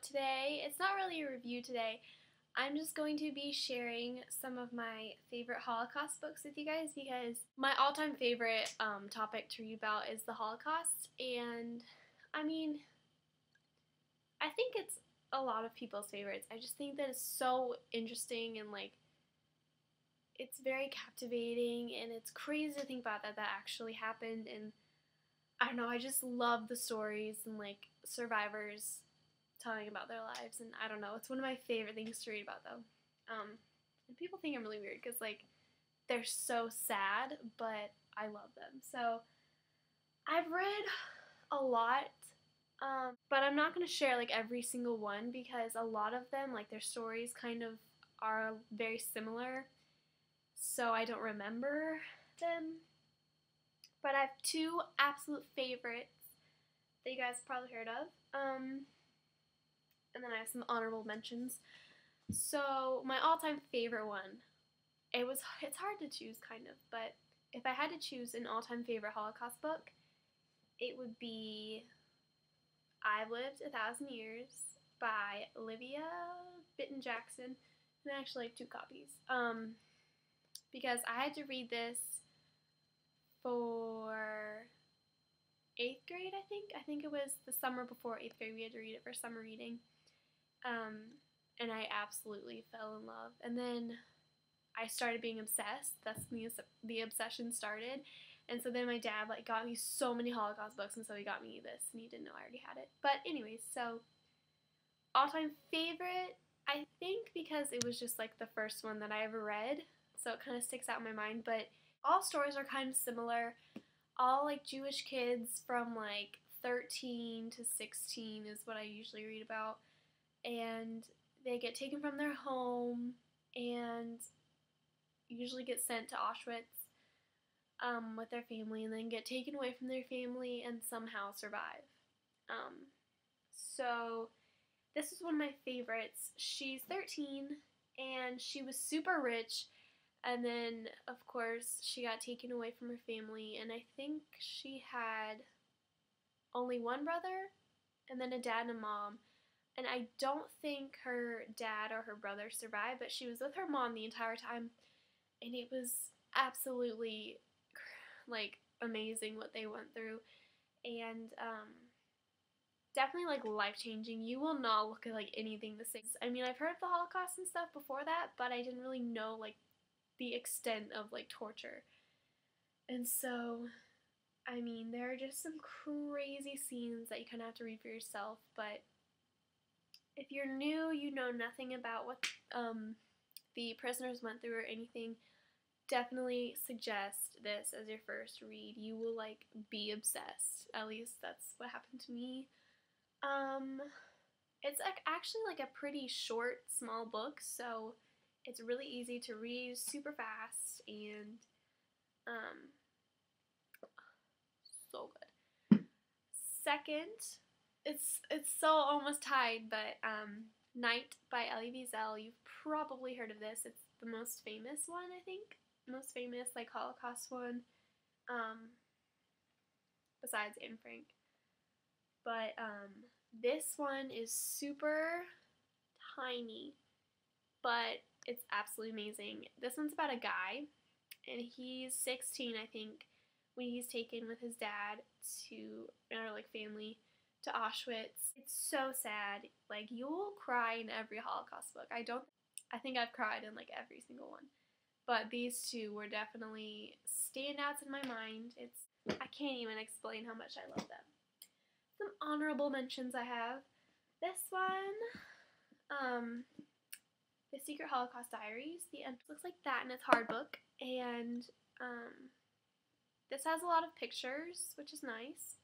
today, it's not really a review today. I'm just going to be sharing some of my favorite Holocaust books with you guys because my all-time favorite topic to read about is the Holocaust. And I mean, I think it's a lot of people's favorites. I just think that it's so interesting and it's very captivating, and it's crazy to think about that actually happened. And I don't know, I just love the stories and survivors telling about their lives, and I don't know, it's one of my favorite things to read about though. And people think I'm really weird because they're so sad, but I love them. So I've read a lot, but I'm not going to share every single one because a lot of them, their stories kind of are very similar, so I don't remember them. But I have two absolute favorites that you guys probably heard of. And then I have some honorable mentions. So my all-time favorite one, it's hard to choose kind of, but if I had to choose an all-time favorite Holocaust book, it would be I've Lived 1,000 Years by Olivia Jackson, and I actually have two copies. Because I had to read this for 8th grade, I think. I think it was the summer before 8th grade we had to read it for summer reading. And I absolutely fell in love. And then I started being obsessed. That's when the obsession started. And so then my dad got me so many Holocaust books, and so he got me this, and he didn't know I already had it. But anyways, so all-time favorite, I think because it was just the first one that I ever read, so it kind of sticks out in my mind. But all stories are kind of similar. All Jewish kids from 13 to 16 is what I usually read about, and they get taken from their home and usually get sent to Auschwitz with their family, and then get taken away from their family and somehow survive. So this is one of my favorites. She's 13 and she was super rich, and then of course she got taken away from her family, and I think she had only one brother and then a dad and a mom. And I don't think her dad or her brother survived, but she was with her mom the entire time, and it was absolutely amazing what they went through, and definitely life-changing. You will not look at anything the same. I mean, I've heard of the Holocaust and stuff before that, but I didn't really know the extent of torture. And so, I mean, there are just some crazy scenes that you kind of have to read for yourself. But if you're new, you know nothing about what the prisoners went through or anything, definitely suggest this as your first read. You will be obsessed. At least that's what happened to me. It's actually a pretty short, small book, so it's really easy to read, super fast, and so good. Second, it's so almost tied, but Night by Elie Wiesel. You've probably heard of this. It's the most famous one, I think. Most famous Holocaust one, besides Anne Frank. But this one is super tiny, but it's absolutely amazing. This one's about a guy, and he's 16, I think, when he's taken with his dad or family to Auschwitz. It's so sad. You'll cry in every Holocaust book. I think I've cried in every single one. But these two were definitely standouts in my mind. I can't even explain how much I love them. Some honorable mentions I have. This one, The Secret Holocaust Diaries. The end looks like that in its hardbook, and this has a lot of pictures, which is nice.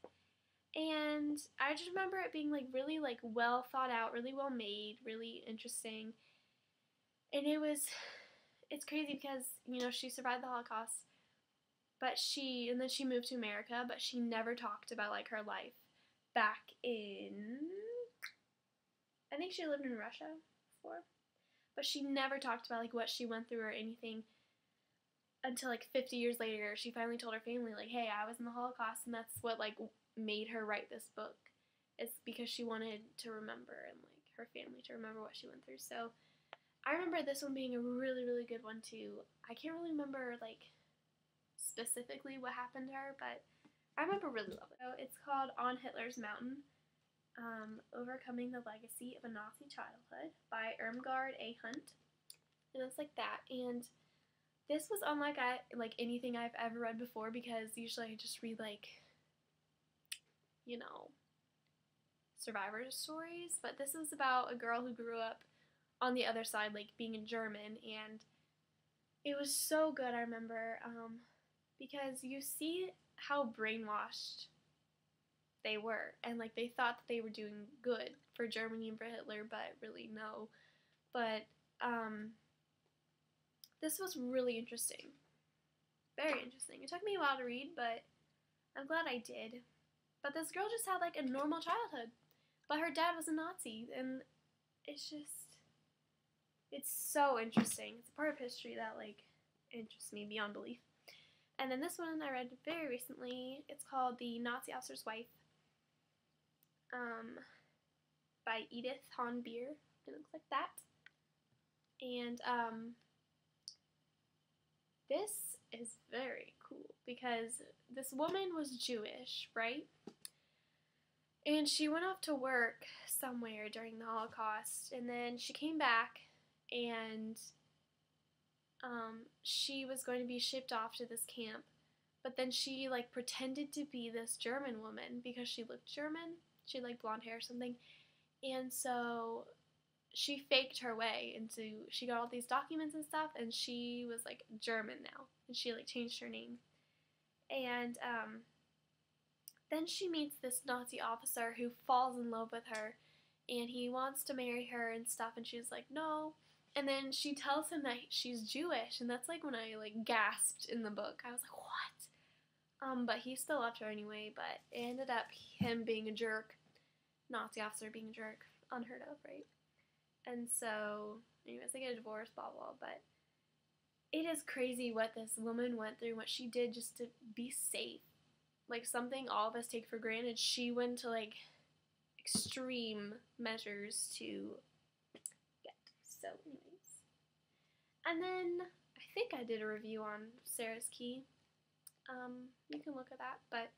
And I just remember it being really well thought out, really well made, really interesting. And it's crazy because she survived the Holocaust, and then she moved to America, but she never talked about her life back in, I think she lived in Russia before, but she never talked about what she went through or anything until 50 years later. She finally told her family hey, I was in the Holocaust, and that's what made her write this book. It's because she wanted to remember and her family to remember what she went through. So I remember this one being a really, really good one too. I can't really remember like specifically what happened to her, but I remember really loving it. So it's called On Hitler's Mountain, Overcoming the Legacy of a Nazi Childhood by Irmgard A. Hunt. And it's like that. And this was unlike anything I've ever read before, because usually I just read like, you know, survivor stories. But this was about a girl who grew up on the other side, like being a German, and it was so good. I remember because you see how brainwashed they were, and like they thought that they were doing good for Germany and for Hitler, but really no. But this was really interesting, very interesting. It took me a while to read, but I'm glad I did. But this girl just had like a normal childhood, but her dad was a Nazi, and it's so interesting. It's a part of history that like interests me beyond belief. And then this one I read very recently. It's called The Nazi Officer's Wife, by Edith Hahn Beer. It looks like that. And this is very cool because this woman was Jewish, right? And she went off to work somewhere during the Holocaust, and then she came back, and she was going to be shipped off to this camp, but then she like pretended to be this German woman because she looked German. She had like blonde hair or something, and so she faked her way into, she got all these documents and stuff, and she was like German now, and she like changed her name. And then she meets this Nazi officer who falls in love with her, and he wants to marry her and stuff, and she's like, no. And then she tells him that she's Jewish, and that's like when I like gasped in the book. I was like, what? But he still loved her anyway, but it ended up him being a jerk, Nazi officer being a jerk, unheard of, right? And so, anyways, they get a divorce, blah, blah, but it is crazy what this woman went through, what she did just to be safe. Like, something all of us take for granted, she went to, like, extreme measures to get. So, anyways. And then, I think I did a review on Sarah's Key. You can look at that, but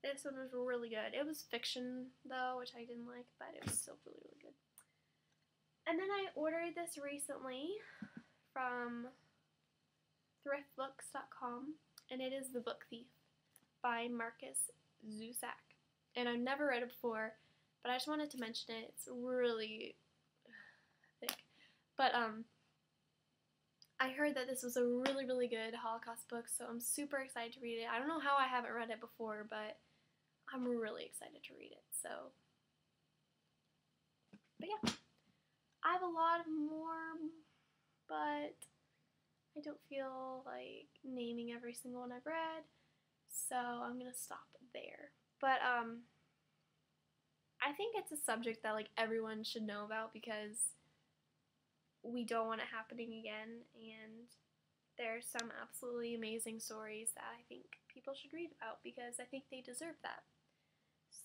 this one was really good. It was fiction, though, which I didn't like, but it was still really, really good. And then I ordered this recently from thriftbooks.com, and it is The Book Thief by Markus, Zusak. And I've never read it before, but I just wanted to mention it. It's really thick. But I heard that this was a really, really good Holocaust book, so I'm super excited to read it. I don't know how I haven't read it before, but I'm really excited to read it. So, but yeah. I have a lot more, but I don't feel like naming every single one I've read, so I'm gonna stop there. But I think it's a subject that like everyone should know about, because we don't want it happening again, and there's some absolutely amazing stories that I think people should read about, because I think they deserve that.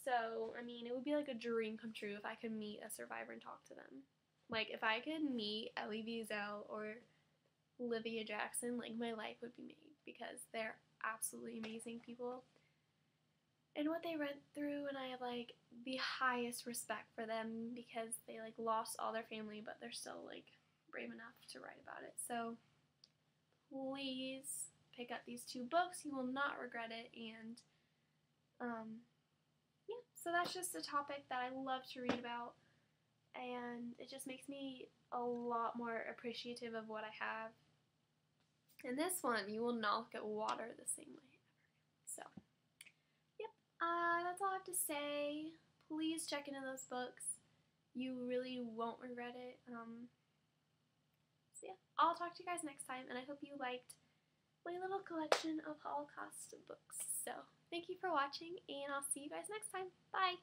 So, I mean, it would be like a dream come true if I could meet a survivor and talk to them. Like, if I could meet Elie Wiesel or Olivia Jackson, like, my life would be made, because they're absolutely amazing people. And what they went through, and I have, like, the highest respect for them, because they, like, lost all their family, but they're still, like, brave enough to write about it. So, please pick up these 2 books. You will not regret it, and, yeah. So that's just a topic that I love to read about. And it just makes me a lot more appreciative of what I have. And this one, you will not look at water the same way ever. So, yep, that's all I have to say. Please check into those books. You really won't regret it. So yeah, I'll talk to you guys next time, and I hope you liked my little collection of Holocaust books. So, thank you for watching, and I'll see you guys next time. Bye!